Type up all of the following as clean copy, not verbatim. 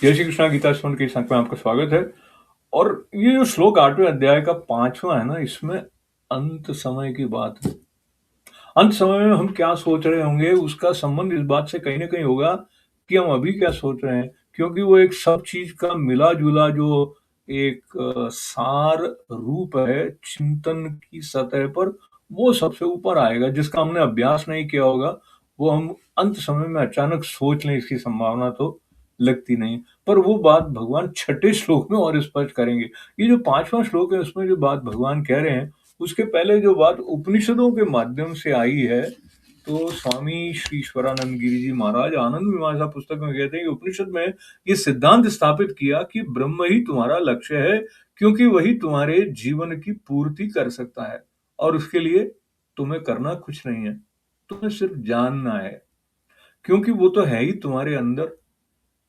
जय श्री कृष्णा गीता सुन के संग में आपका स्वागत है। और ये जो श्लोक 8वें अध्याय का 5वां है ना, इसमें अंत समय की बात है। अंत समय में हम क्या सोच रहे होंगे, उसका संबंध इस बात से कहीं ना कहीं होगा कि हम अभी क्या सोच रहे हैं, क्योंकि वो एक सब चीज का मिला जुला जो एक सार रूप है चिंतन की सतह पर, वो सबसे ऊपर आएगा। जिसका हमने अभ्यास नहीं किया होगा, वो हम अंत समय में अचानक सोच लें, इसकी संभावना तो लगती नहीं। पर वो बात भगवान छठे श्लोक में और स्पष्ट करेंगे। ये जो 5वां श्लोक है, उसमें जो बात भगवान कह रहे हैं, उसके पहले जो बात उपनिषदों के माध्यम से आई है, तो स्वामी श्री ईश्वरानंद गिरी जी महाराज आनंद मीमांसा पुस्तक में कहते हैं कि उपनिषद में ये सिद्धांत स्थापित किया कि ब्रह्म ही तुम्हारा लक्ष्य है, क्योंकि वही तुम्हारे जीवन की पूर्ति कर सकता है, और उसके लिए तुम्हें करना कुछ नहीं है, तुम्हें सिर्फ जानना है, क्योंकि वो तो है ही तुम्हारे अंदर,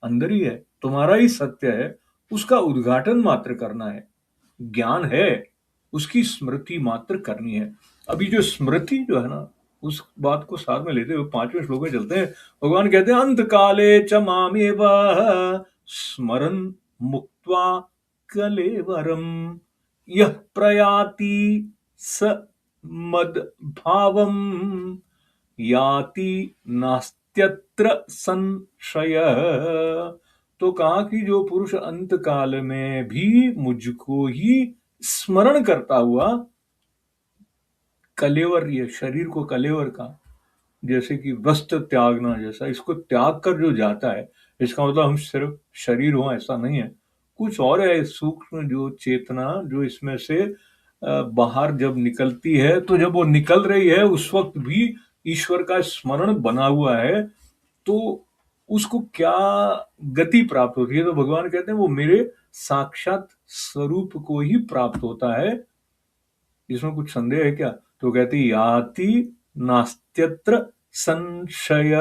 अंदर ही है, तुम्हारा ही सत्य है, उसका उद्घाटन मात्र करना है। ज्ञान है, उसकी स्मृति मात्र करनी है। अभी जो स्मृति जो है ना, उस बात को साथ में लेते हुए 5वें श्लोक में चलते हैं। भगवान कहते हैं अंत काले च मामेव स्मरन् मुक्त्वा कलेवरम यः प्रयाति स मद भावम याति नास्त्यत्र संशयः। तो कहा कि जो पुरुष अंत काल में भी मुझको ही स्मरण करता हुआ, कलेवर, ये शरीर को कलेवर का, जैसे कि वस्त्र त्यागना जैसा, इसको त्याग कर जो जाता है, इसका मतलब हम सिर्फ शरीर हो ऐसा नहीं है, कुछ और है सूक्ष्म जो चेतना जो इसमें से बाहर जब निकलती है, तो जब वो निकल रही है उस वक्त भी ईश्वर का स्मरण बना हुआ है, तो उसको क्या गति प्राप्त होती है। तो भगवान कहते हैं वो मेरे साक्षात स्वरूप को ही प्राप्त होता है। इसमें कुछ संदेह है क्या? तो कहते याति नास्त्यत्र संशय।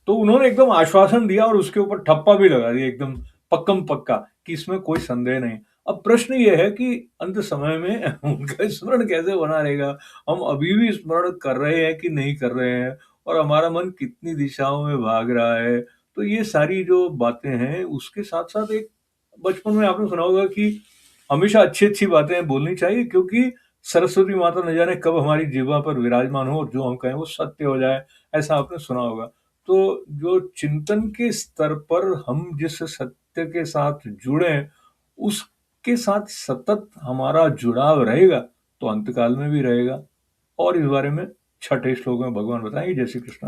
तो उन्होंने एकदम आश्वासन दिया और उसके ऊपर ठप्पा भी लगा दिया एकदम पक्कम पक्का कि इसमें कोई संदेह नहीं। अब प्रश्न ये है कि अंत समय में उनका स्मरण कैसे बना रहेगा? हम अभी भी स्मरण कर रहे हैं कि नहीं कर रहे हैं, और हमारा मन कितनी दिशाओं में भाग रहा है। तो ये सारी जो बातें हैं, उसके साथ साथ एक बचपन में आपने सुना होगा कि हमेशा अच्छी-अच्छी बातें बोलनी चाहिए, क्योंकि सरस्वती माता न जाने कब हमारी जिह्वा पर विराजमान हो और जो हम कहें वो सत्य हो जाए, ऐसा आपने सुना होगा। तो जो चिंतन के स्तर पर हम जिस सत्य के साथ जुड़े, उसके साथ सतत हमारा जुड़ाव रहेगा, तो अंतकाल में भी रहेगा। और इस बारे में छठे श्लोक में भगवान बताएंगे। जय श्री कृष्ण।